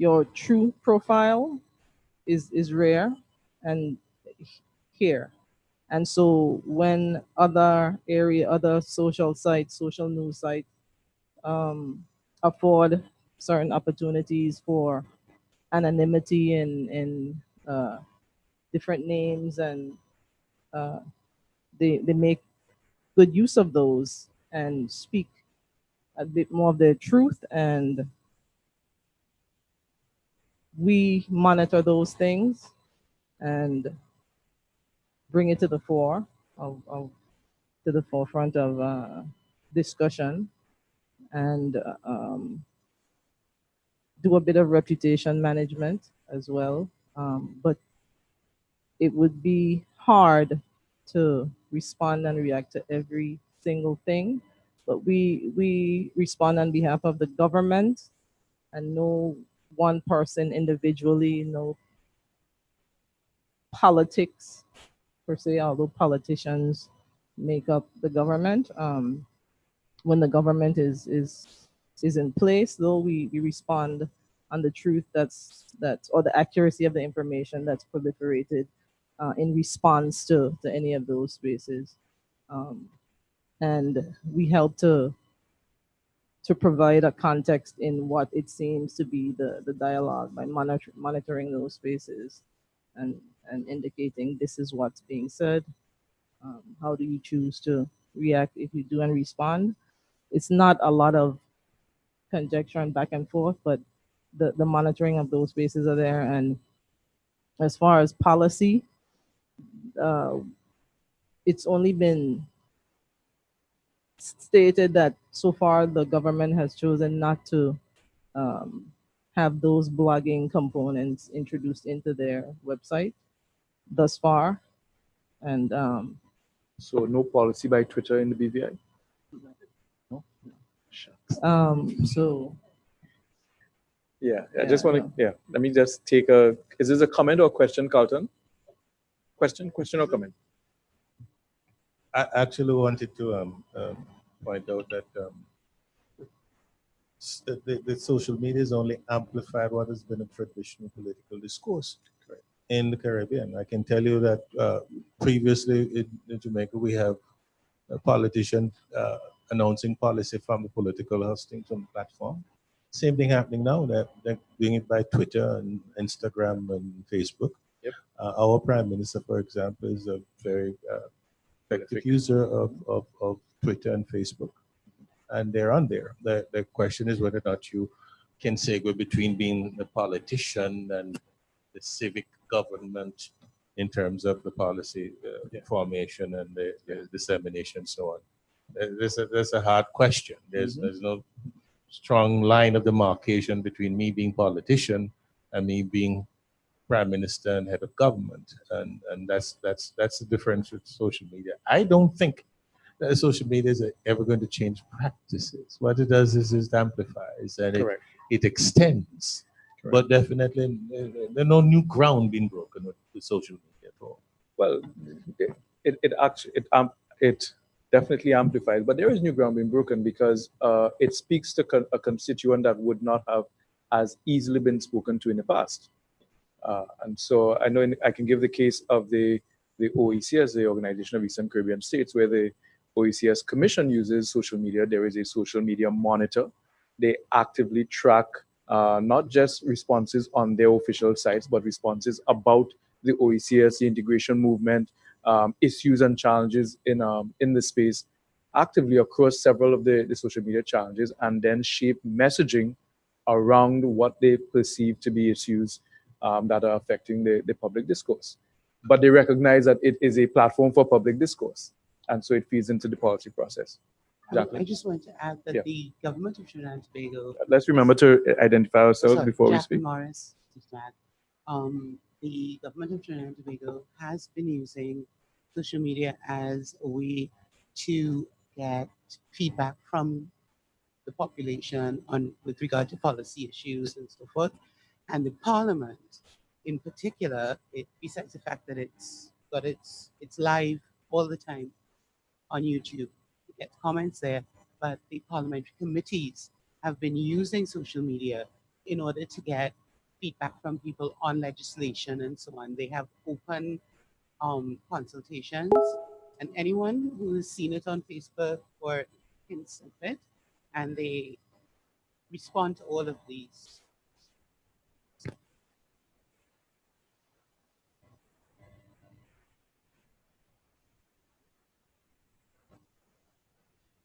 your true profile is rare and here. And so when other social sites, social news sites afford certain opportunities for anonymity and different names, and uh, they make good use of those and speak a bit more of their truth, and we monitor those things and bring it to the to the forefront of discussion, and do a bit of reputation management as well. But it would be hard to respond and react to every single thing. But we respond on behalf of the government, and no one person individually, no politics per se, although politicians make up the government. When the government is in place, though, we respond on the truth that's or the accuracy of the information that's proliferated in response to any of those spaces. Um, and we help to provide a context in what it seems to be the dialogue by monitoring those spaces and indicating this is what's being said. How do you choose to react if you do and respond? It's not a lot of conjecture and back and forth, but the monitoring of those spaces are there. And as far as policy, uh, it's only been stated that so far the government has chosen not to um, have those blogging components introduced into their website thus far. And So no policy by Twitter in the BVI? No? Shucks. so Yeah, I Yeah, just want to, no. yeah, let me just take is this a comment or a question, Carlton? Question or comment? I actually wanted to point out that the social media has only amplified what has been a traditional political discourse in the Caribbean. I can tell you that previously in Jamaica, we have a politician announcing policy from the political hosting from the platform. Same thing happening now. They're doing it by Twitter and Instagram and Facebook. Yep. Our Prime Minister, for example, is a very effective user of Twitter and Facebook. And they're on there. The question is whether or not you can segue between being a politician and the civic government in terms of the policy formation and the dissemination and so on. There's a hard question. There's no strong line of demarcation between me being politician and me being prime minister and head of government, and that's the difference with social media. I don't think that social media is ever going to change practices. What it does is it amplifies and it extends. Correct. But definitely, there's no new ground being broken with social media at all. Well, it definitely amplifies, but there is new ground being broken because it speaks to a constituent that would not have as easily been spoken to in the past. And so I know I can give the case of the OECS, the Organization of Eastern Caribbean States, where the OECS Commission uses social media. There is a social media monitor. They actively track not just responses on their official sites, but responses about the OECS, the integration movement, issues and challenges in the space, actively across several of the social media challenges, and then shape messaging around what they perceive to be issues that are affecting the public discourse. But they recognize that it is a platform for public discourse, and so it feeds into the policy process. I just want to add that the government of Trinidad and Tobago. Let's remember to identify ourselves before we speak. Morris, the government of Trinidad and Tobago has been using social media as a way to get feedback from the population with regard to policy issues and so forth. And the Parliament, in particular, besides the fact that it's live all the time on YouTube, you get comments there, but the parliamentary committees have been using social media in order to get feedback from people on legislation and so on. They have open consultations, and anyone who's seen it on Facebook or hints of it, and they respond to all of these.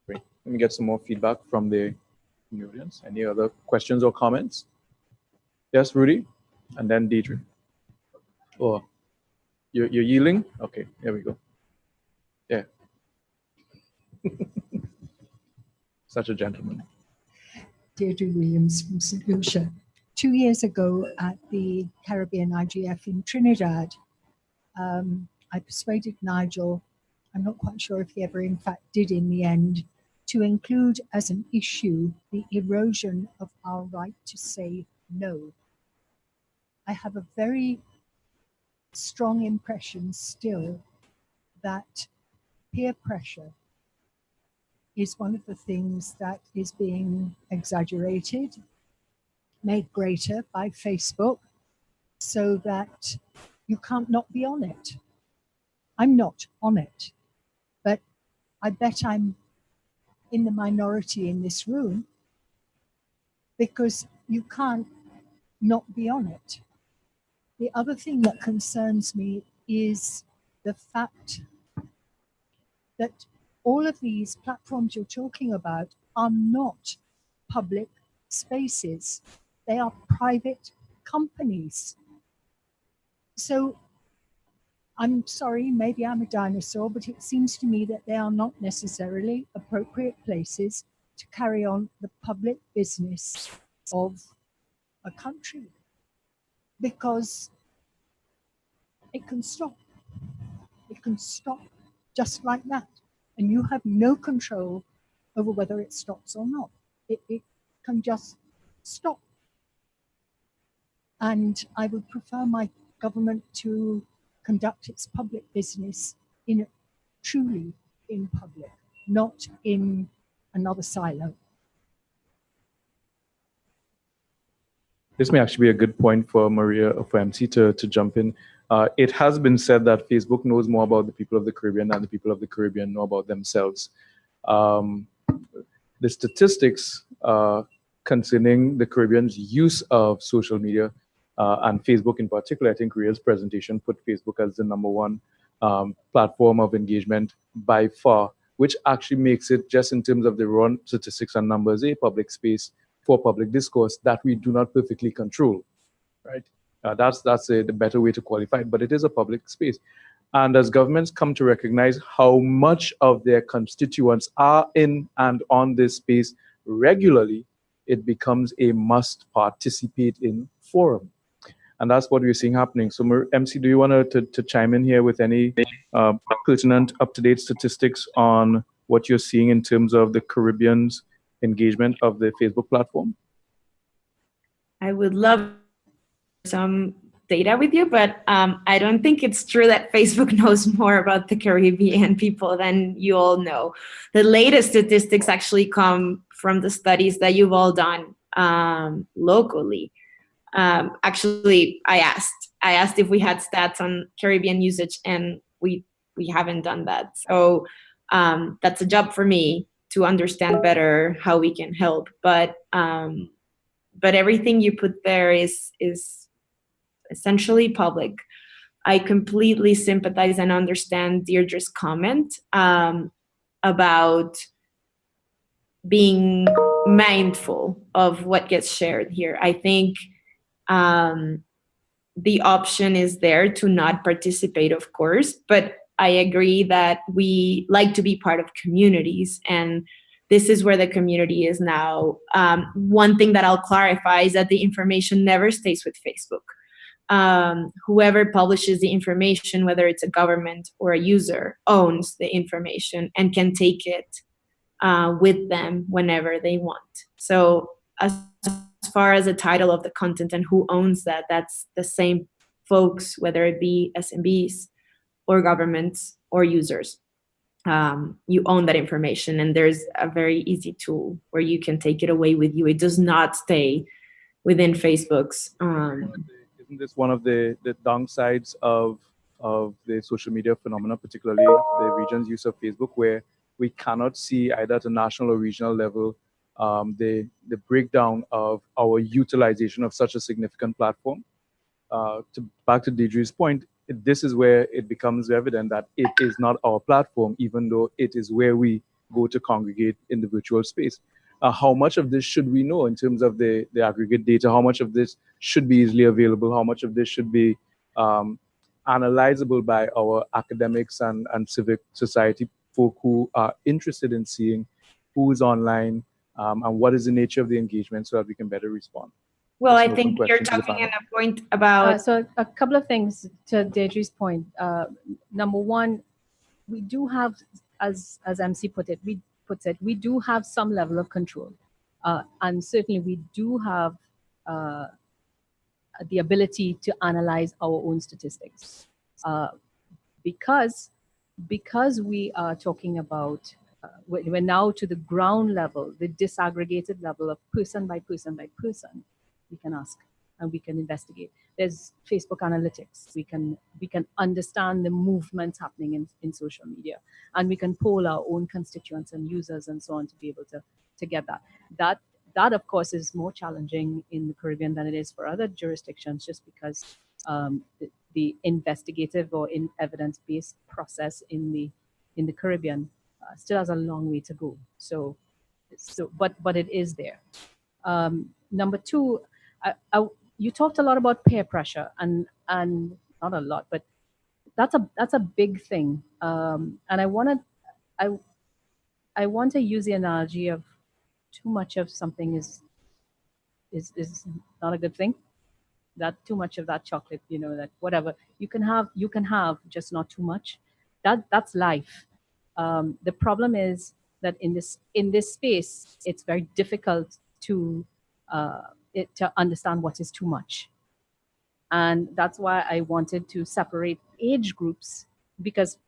Great. Let me get some more feedback from the audience. Any other questions or comments? Yes, Rudy, and then Desiree. Oh, you're yielding? Okay, here we go. Yeah. Such a gentleman. Deirdre Williams from St. Lucia. 2 years ago at the Caribbean IGF in Trinidad, I persuaded Nigel, I'm not quite sure if he ever in fact did in the end, to include as an issue the erosion of our right to say no. I have a very strong impression still that peer pressure is one of the things that is being exaggerated, made greater by Facebook, so that you can't not be on it. I'm not on it, but I bet I'm in the minority in this room because you can't not be on it. The other thing that concerns me is the fact that all of these platforms you're talking about are not public spaces. They are private companies. So I'm sorry, maybe I'm a dinosaur, but it seems to me that they are not necessarily appropriate places to carry on the public business of a country, because it can stop. It can stop just like that. And you have no control over whether it stops or not. It can just stop. And I would prefer my government to conduct its public business truly in public, not in another silo. This may actually be a good point for Maria or for MC to jump in. It has been said that Facebook knows more about the people of the Caribbean than the people of the Caribbean know about themselves. The statistics concerning the Caribbean's use of social media and Facebook in particular, I think Ria's presentation put Facebook as the #1 platform of engagement by far, which actually makes it, just in terms of the raw statistics and numbers, a public space for public discourse that we do not perfectly control, right? That's the better way to qualify it, but it is a public space. And as governments come to recognize how much of their constituents are in and on this space regularly, it becomes a must participate in forum. And that's what we're seeing happening. So MC, do you want to chime in here with any pertinent up-to-date statistics on what you're seeing in terms of the Caribbean's engagement of the Facebook platform? I would love some data with you, but I don't think it's true that Facebook knows more about the Caribbean people than you all know. The latest statistics actually come from the studies that you've all done locally. Actually, I asked if we had stats on Caribbean usage, and we haven't done that. So that's a job for me to understand better how we can help. But everything you put there is essentially public. I completely sympathize and understand Deirdre's comment about being mindful of what gets shared here. I think the option is there to not participate, of course, but I agree that we like to be part of communities, and this is where the community is now. One thing that I'll clarify is that the information never stays with Facebook. Whoever publishes the information, whether it's a government or a user, owns the information and can take it with them whenever they want. So as far as the title of the content and who owns that, that's the same folks, whether it be SMBs or governments or users. You own that information, and there's a very easy tool where you can take it away with you. It does not stay within Facebook's. Isn't this one of the downsides of the social media phenomenon, particularly the region's use of Facebook, where we cannot see either at a national or regional level the breakdown of our utilization of such a significant platform? Back to Deirdre's point, this is where it becomes evident that it is not our platform, even though it is where we go to congregate in the virtual space. How much of this should we know in terms of the aggregate data? How much of this should be easily available? How much of this should be analyzable by our academics and civic society folk who are interested in seeing who is online and what is the nature of the engagement so that we can better respond? Well, That's I an think open you're question to the talking in panel. a point about. So a couple of things to Deirdre's point. Number one, we do have, as MC puts it, we do have some level of control, and certainly we do have the ability to analyze our own statistics, because we are talking about. We're now to the ground level, the disaggregated level of person by person by person. We can ask and we can investigate. There's Facebook analytics. We can understand the movements happening in social media, and we can poll our own constituents and users and so on to be able to get that. That of course is more challenging in the Caribbean than it is for other jurisdictions, just because the investigative or in evidence-based process in the Caribbean still has a long way to go. So but it is there. Number two, you talked a lot about peer pressure, and not a lot, but that's a big thing. And I want to use the analogy of too much of something is not a good thing. That too much of that chocolate, that whatever you can have, just not too much. That's life. The problem is that in this space, it's very difficult to understand what is too much. And that's why I wanted to separate age groups, because,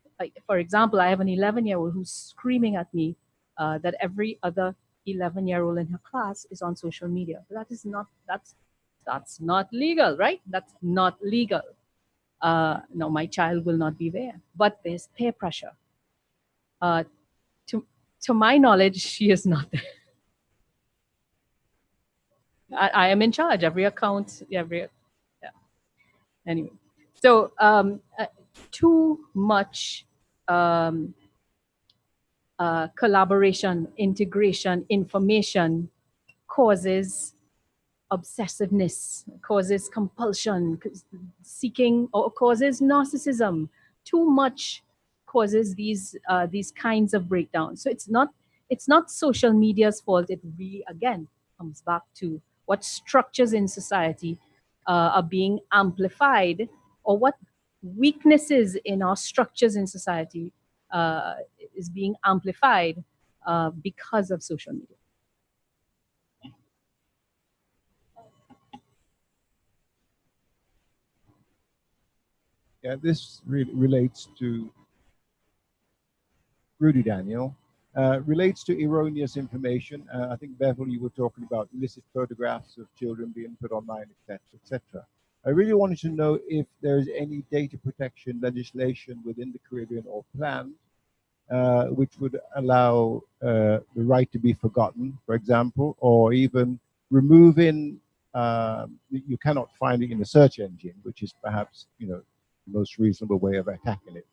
for example, I have an 11-year-old who's screaming at me that every other 11-year-old in her class is on social media. But that's not legal, right? That's not legal. No, my child will not be there. But there's peer pressure. To my knowledge, she is not there. I am in charge. Every account, yeah. Anyway, so too much collaboration, integration, information causes obsessiveness, causes compulsion, seeking, or causes narcissism. Too much causes these kinds of breakdowns. So it's not social media's fault. It really, again, comes back to what structures in society are being amplified, or what weaknesses in our structures in society is being amplified because of social media. Yeah, this relates to Rudy Daniel. Relates to erroneous information. I think, Bevil, you were talking about illicit photographs of children being put online, etc., etc. I really wanted to know if there is any data protection legislation within the Caribbean or planned which would allow the right to be forgotten, for example, or even removing, you cannot find it in a search engine, which is perhaps, the most reasonable way of attacking it.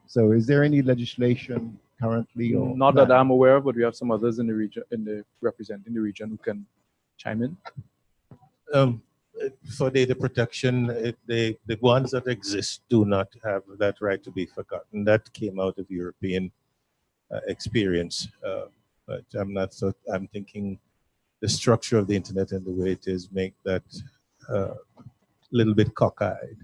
So is there any legislation currently? Or not that I'm aware of, but we have some others in the region, representing the region, who can chime in. For data protection, the ones that exist do not have that right to be forgotten. That came out of European experience, but I'm thinking the structure of the internet and the way it is make that a little bit cockeyed.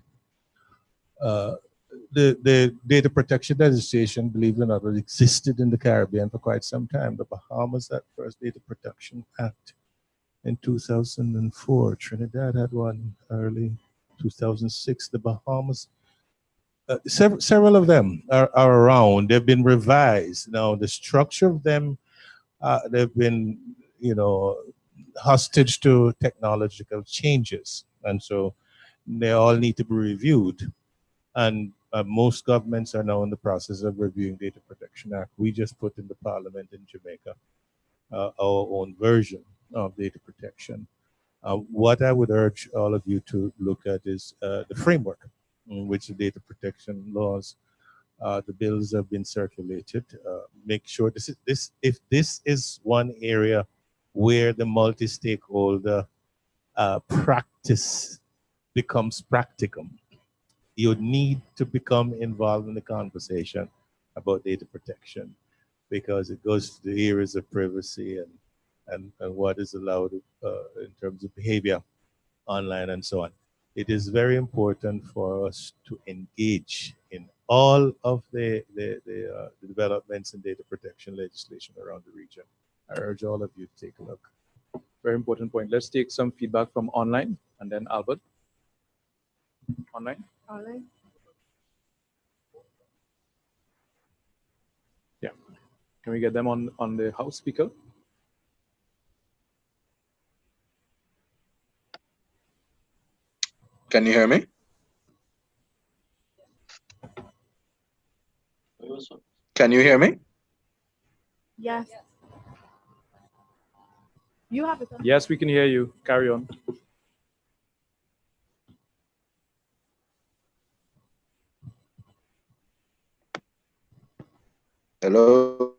The data protection legislation, believe it or not, existed in the Caribbean for quite some time. The Bahamas had first data protection act in 2004. Trinidad had one early 2006. The Bahamas, several of them are around. They've been revised. Now the structure of them, they've been, hostage to technological changes. And so they all need to be reviewed. And most governments are now in the process of reviewing Data Protection Act. We just put in the Parliament in Jamaica our own version of data protection. What I would urge all of you to look at is the framework in which the data protection laws, the bills have been circulated. Make sure if this is one area where the multi-stakeholder practice becomes practicum, you need to become involved in the conversation about data protection, because it goes to the areas of privacy and what is allowed in terms of behavior online and so on. It is very important for us to engage in all of the developments in data protection legislation around the region. I urge all of you to take a look. Very important point. Let's take some feedback from online, and then Albert. Online? Online. Yeah. Can we get them on the house speaker? Can you hear me? Can you hear me? Yes. You have it. Yes, we can hear you. Carry on. Hello.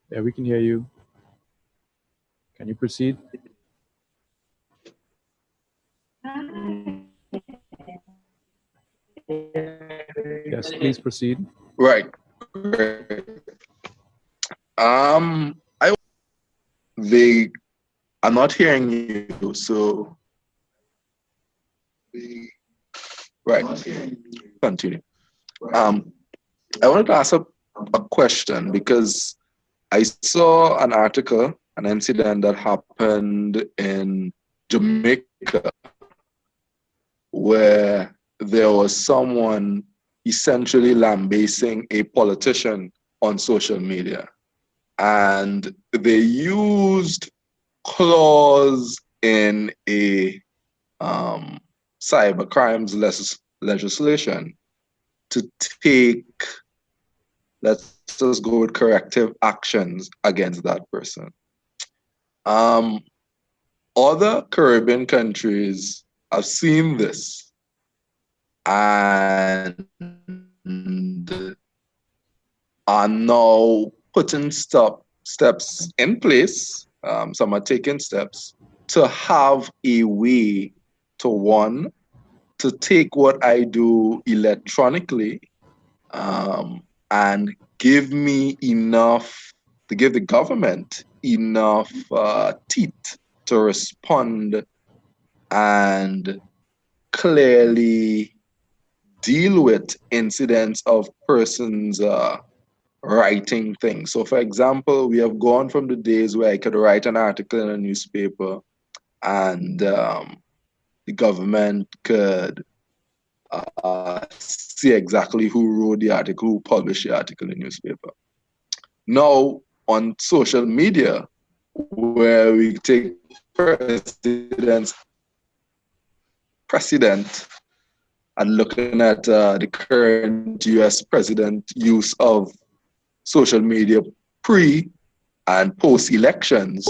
Yeah, we can hear you. Can you proceed? Yes, please proceed. Right. I'm not hearing you, so right. Continue. I wanted to ask a question, because I saw an article, an incident that happened in Jamaica, where there was someone essentially lambasting a politician on social media. And they used clause in a cyber crimes legislation to take, let's just go with corrective actions against that person. Other Caribbean countries have seen this and are now putting steps in place. Some are taking steps to have a way to, one, to take what I do electronically and give me enough, to give the government enough teeth to respond and clearly deal with incidents of persons writing things. So for example, we have gone from the days where I could write an article in a newspaper and the government could see exactly who wrote the article, who published the article in the newspaper. Now, on social media, where we take precedent and looking at the current US president use of social media pre and post elections,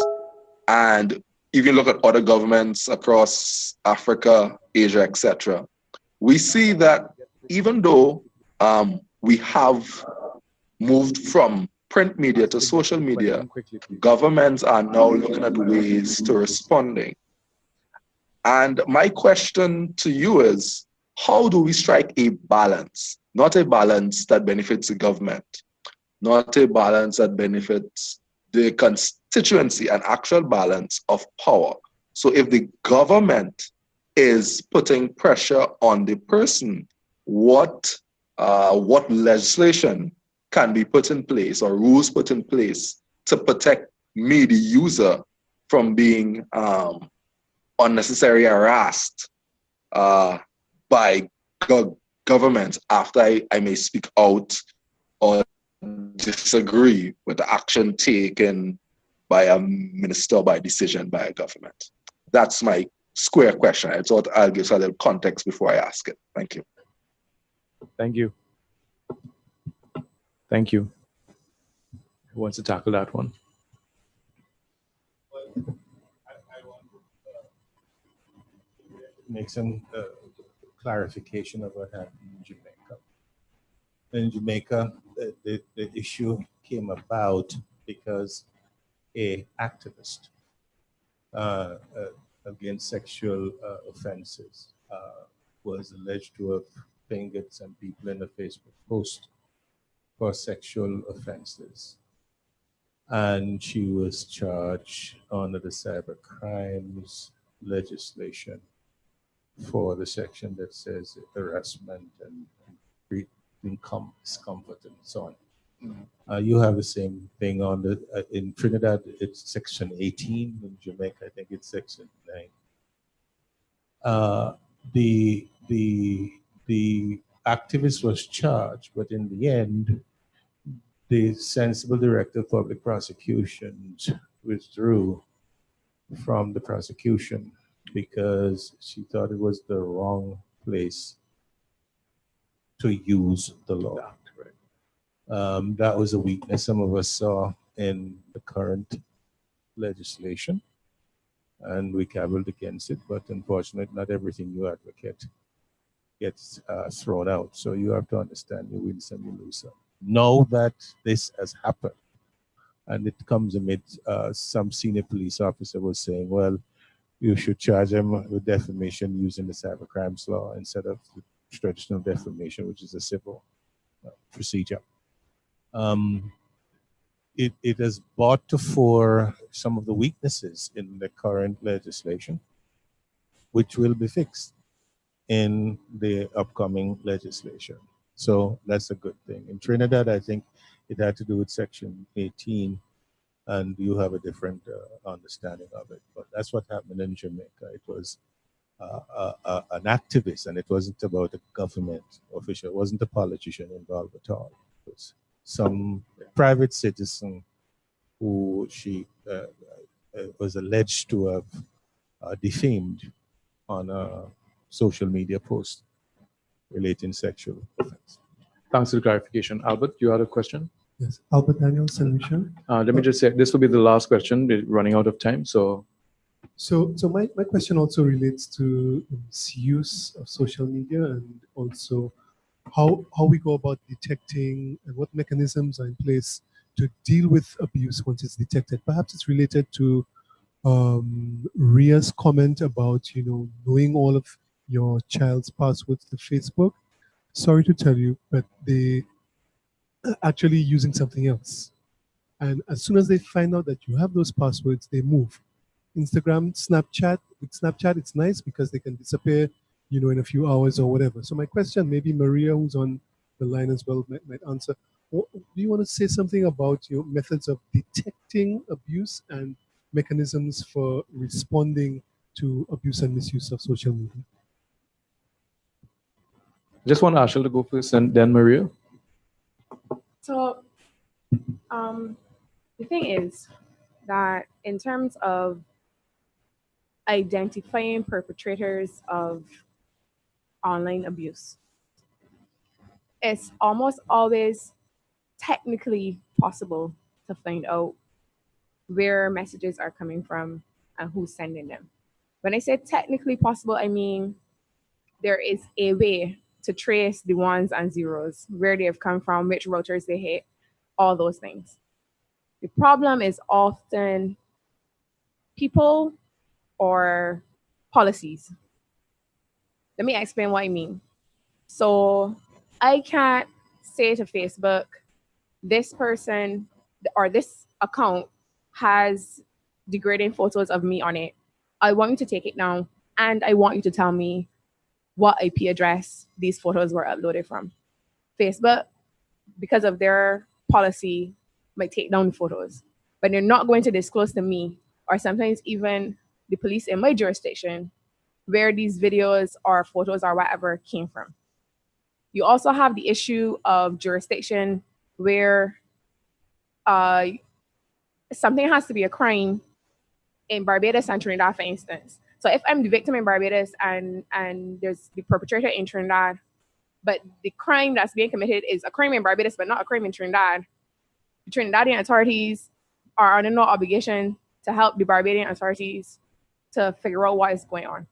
and if you look at other governments across Africa, Asia, etc., we see that even though we have moved from print media to social media, governments are now looking at ways to responding. And my question to you is, how do we strike a balance? Not a balance that benefits the government, not a balance that benefits the constituency, an actual balance of power. So if the government is putting pressure on the person, what legislation can be put in place or rules put in place to protect me, the user, from being unnecessarily harassed by government after I may speak out or disagree with the action taken by a minister, by decision by a government? That's my square question. I thought I'll give a little context before I ask it. Thank you. Thank you. Thank you. Who wants to tackle that one? I want to make some clarification of what happened in Jamaica. In Jamaica, the issue came about because a activist against sexual offenses was alleged to have fingered some people in a Facebook post for sexual offenses. And she was charged under the cyber crimes legislation for the section that says harassment and discomfort and so on. You have the same thing on the in Trinidad. It's section 18. In Jamaica, I think it's section 9. The activist was charged, but in the end, the sensible director of public prosecutions withdrew from the prosecution because she thought it was the wrong place to use the law. That was a weakness some of us saw in the current legislation, and we cavilled against it, but unfortunately, not everything you advocate gets thrown out. So you have to understand you win some, you lose some. Know that this has happened, and it comes amid some senior police officer was saying, well, you should charge them with defamation using the cyber crimes law instead of the traditional defamation, which is a civil procedure. It has brought to fore some of the weaknesses in the current legislation, which will be fixed in the upcoming legislation. So that's a good thing. In Trinidad, I think it had to do with Section 18, and you have a different understanding of it. But that's what happened in Jamaica. It was an activist, and it wasn't about a government official. It wasn't a politician involved at all. It was some private citizen who she was alleged to have defamed on a social media post relating sexual offense. Thanks for the clarification. Albert, you had a question? Yes, Albert Daniel, Solution. Let me just say, this will be the last question. We're running out of time, so. So my question also relates to misuse of social media, and also how we go about detecting and what mechanisms are in place to deal with abuse once it's detected. Perhaps it's related to Ria's comment about knowing all of your child's passwords to Facebook. Sorry to tell you, but they are actually using something else. And as soon as they find out that you have those passwords, they move. Instagram, Snapchat. With Snapchat, it's nice because they can disappear, in a few hours or whatever. So my question, maybe Maria, who's on the line as well, might answer. Do you want to say something about your methods of detecting abuse and mechanisms for responding to abuse and misuse of social media? Just want Ashell to go first, and then Maria. So, the thing is that in terms of identifying perpetrators of online abuse, it's almost always technically possible to find out where messages are coming from and who's sending them. When I say technically possible, I mean there is a way to trace the ones and zeros, where they have come from, which routers they hit, all those things. The problem is often people or policies. Let me explain what I mean. So I can't say to Facebook, this person or this account has degrading photos of me on it. I want you to take it down, and I want you to tell me what IP address these photos were uploaded from. Facebook, because of their policy, might take down the photos, but they're not going to disclose to me, or sometimes even the police in my jurisdiction, where these videos or photos or whatever came from. You also have the issue of jurisdiction where something has to be a crime in Barbados and Trinidad, for instance. So if I'm the victim in Barbados and there's the perpetrator in Trinidad, but the crime that's being committed is a crime in Barbados, but not a crime in Trinidad, the Trinidadian authorities are under no obligation to help the Barbadian authorities to figure out what is going on.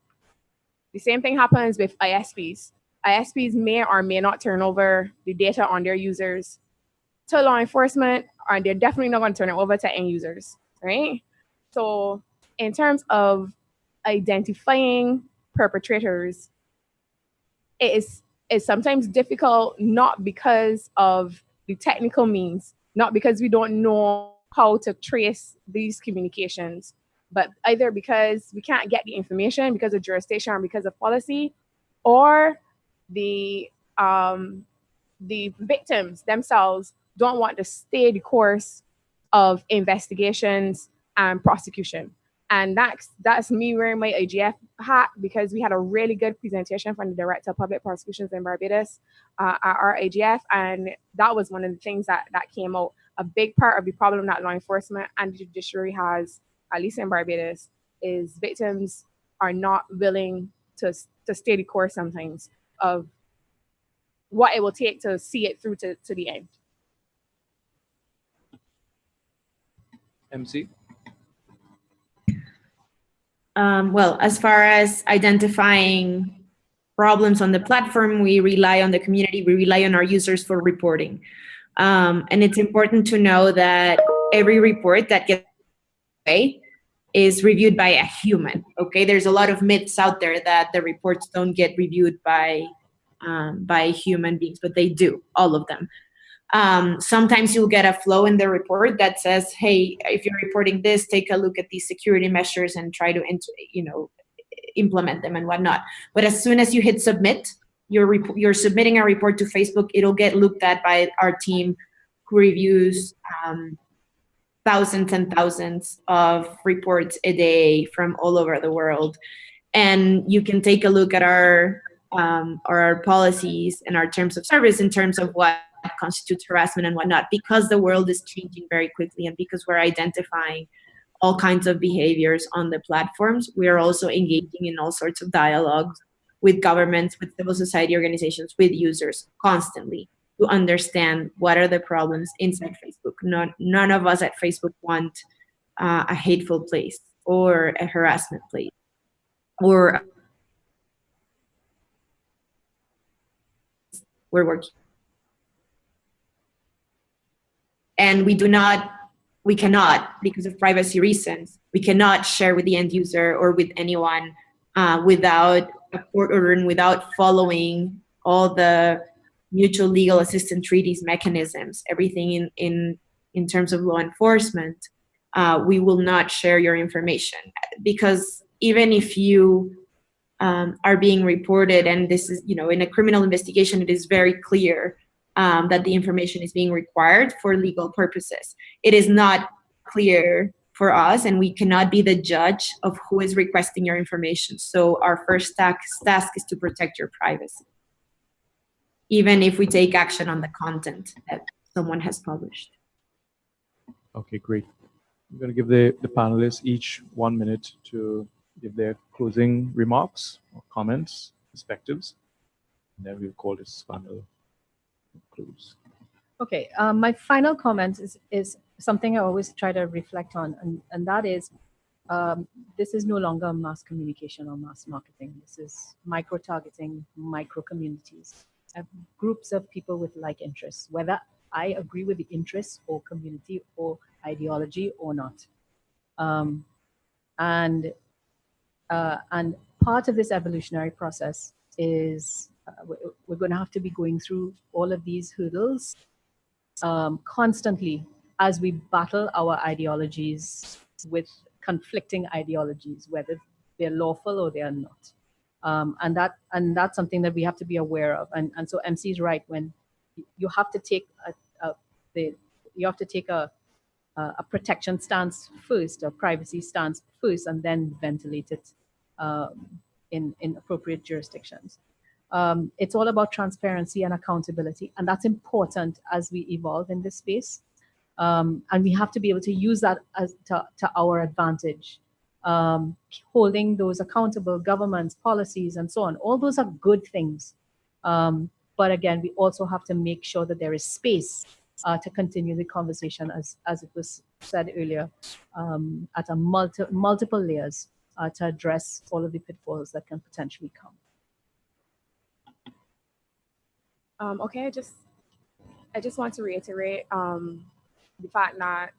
The same thing happens with ISPs. ISPs may or may not turn over the data on their users to law enforcement, and they're definitely not going to turn it over to end users, right? So in terms of identifying perpetrators, it's sometimes difficult, not because of the technical means, not because we don't know how to trace these communications, but either because we can't get the information because of jurisdiction or because of policy, or the victims themselves don't want to stay the course of investigations and prosecution. And that's me wearing my IGF hat, because we had a really good presentation from the Director of Public Prosecutions in Barbados at our IGF, and that was one of the things that came out. A big part of the problem that law enforcement and the judiciary has, at least in Barbados, is victims are not willing to stay the course sometimes of what it will take to see it through to the end. MC? Well, as far as identifying problems on the platform, we rely on the community, we rely on our users for reporting. And it's important to know that every report that gets away is reviewed by a human, okay? There's a lot of myths out there that the reports don't get reviewed by human beings, but they do, all of them. Sometimes you'll get a flow in the report that says, hey, if you're reporting this, take a look at these security measures and try to implement them and whatnot. But as soon as you hit submit, you're submitting a report to Facebook, it'll get looked at by our team who reviews thousands and thousands of reports a day from all over the world. And you can take a look at our policies and our terms of service in terms of what constitutes harassment and whatnot, because the world is changing very quickly and because we're identifying all kinds of behaviors on the platforms. We are also engaging in all sorts of dialogues with governments, with civil society organizations, with users constantly to understand what are the problems inside Facebook. None of us at Facebook want a hateful place or a harassment place or we're working. And we cannot, because of privacy reasons, we cannot share with the end user or with anyone without a court order and without following all the mutual legal assistance treaties mechanisms, everything in terms of law enforcement. We will not share your information, because even if you are being reported, and this is, in a criminal investigation, it is very clear that the information is being required for legal purposes. It is not clear for us, and we cannot be the judge of who is requesting your information. So our first task is to protect your privacy, even if we take action on the content that someone has published. Okay, great. I'm going to give the panelists each 1 minute to give their closing remarks or comments, perspectives, and then we'll call this panel close. Okay, my final comment is something I always try to reflect on, and that is, this is no longer mass communication or mass marketing. This is micro-targeting, micro-communities, groups of people with like interests, whether I agree with the interests or community or ideology or not. And part of this evolutionary process is we're going to have to be going through all of these hurdles constantly as we battle our ideologies with conflicting ideologies, whether they're lawful or they are not. And that's something that we have to be aware of. And so MC is right, when you have to take a protection stance first, a privacy stance first, and then ventilate it in appropriate jurisdictions. It's all about transparency and accountability, and that's important as we evolve in this space. And we have to be able to use that as to our advantage. Holding those accountable, governments, policies, and so on. All those are good things. But again, we also have to make sure that there is space to continue the conversation, as it was said earlier, at a multiple layers to address all of the pitfalls that can potentially come. Okay, I just want to reiterate the fact that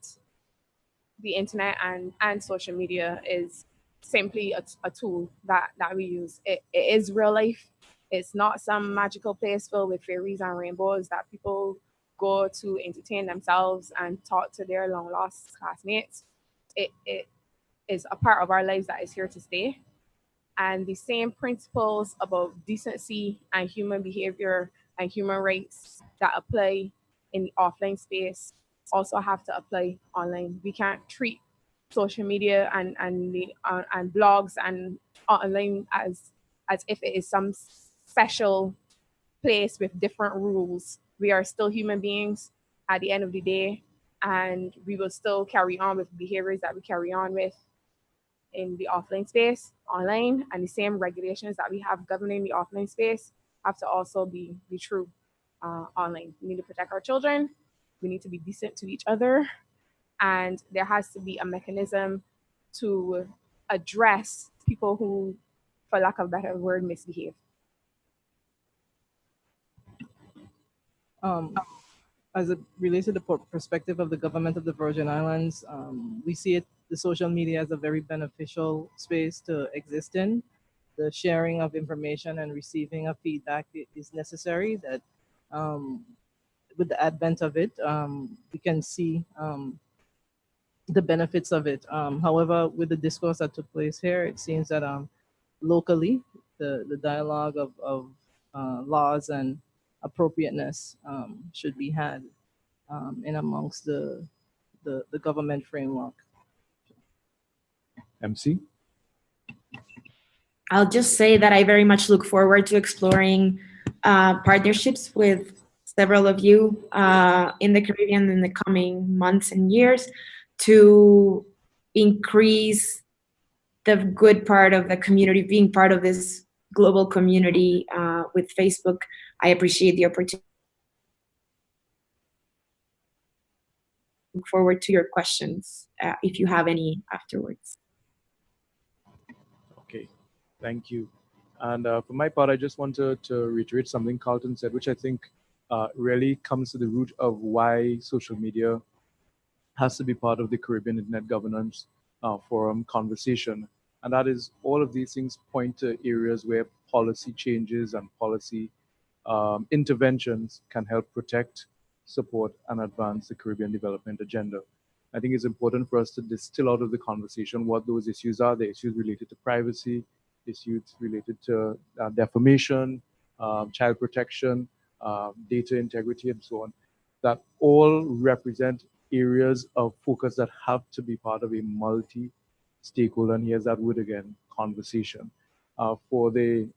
the internet and social media is simply a tool that we use. It is real life. It's not some magical place filled with fairies and rainbows that people go to entertain themselves and talk to their long lost classmates. It is a part of our lives that is here to stay. And the same principles about decency and human behavior and human rights that apply in the offline space also have to apply online. We can't treat social media and blogs and online as if it is some special place with different rules. We are still human beings at the end of the day, and we will still carry on with behaviors that we carry on with in the offline space, online, and the same regulations that we have governing the offline space have to also be true online. We need to protect our children. We need to be decent to each other. And there has to be a mechanism to address people who, for lack of a better word, misbehave. As it relates to the perspective of the government of the Virgin Islands, we see the social media as a very beneficial space to exist in. The sharing of information and receiving of feedback is necessary. That with the advent of it, we can see the benefits of it. However, with the discourse that took place here, it seems that locally, the dialogue of laws and appropriateness should be had in amongst the government framework. MC? I'll just say that I very much look forward to exploring partnerships with several of you in the Caribbean in the coming months and years to increase the good part of the community, being part of this global community with Facebook. I appreciate the opportunity. Look forward to your questions if you have any afterwards. Okay, thank you. And for my part, I just want to reiterate something Carlton said, which I think really comes to the root of why social media has to be part of the Caribbean Internet Governance Forum conversation. And that is all of these things point to areas where policy changes and policy interventions can help protect, support, and advance the Caribbean development agenda. I think it's important for us to distill out of the conversation what those issues are, the issues related to privacy, issues related to defamation, child protection, data integrity, and so on, that all represent areas of focus that have to be part of a multi-stakeholder, and here's that word again, conversation. For the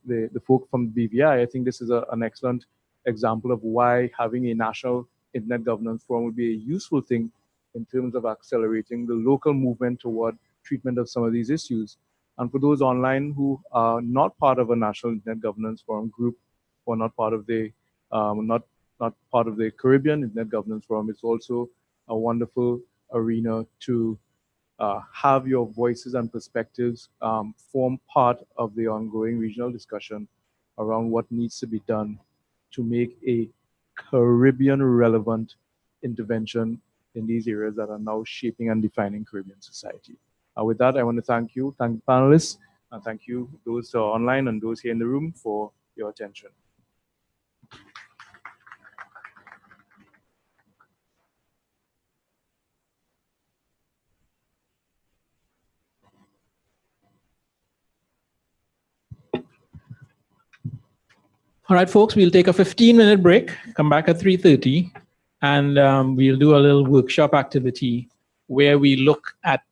folk from BVI, I think this is an excellent example of why having a national Internet Governance Forum would be a useful thing in terms of accelerating the local movement toward treatment of some of these issues. And for those online who are not part of a national Internet Governance Forum group, or not part of the not part of the Caribbean Internet Governance Forum, it's also a wonderful arena to have your voices and perspectives form part of the ongoing regional discussion around what needs to be done to make a Caribbean relevant intervention in these areas that are now shaping and defining Caribbean society. With that, I want to thank the panelists, and thank you those who are online and those here in the room for your attention. All right, folks, we'll take a 15-minute break, come back at 3:30, and we'll do a little workshop activity where we look at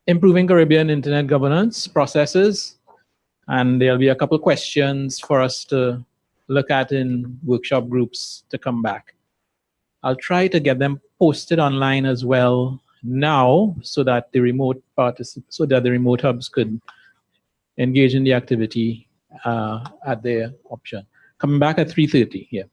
improving Caribbean internet governance processes, and there'll be a couple questions for us to look at in workshop groups to come back. I'll try to get them posted online as well now, so that the remote hubs could engage in the activity at their option. Coming back at 3:30. Yeah.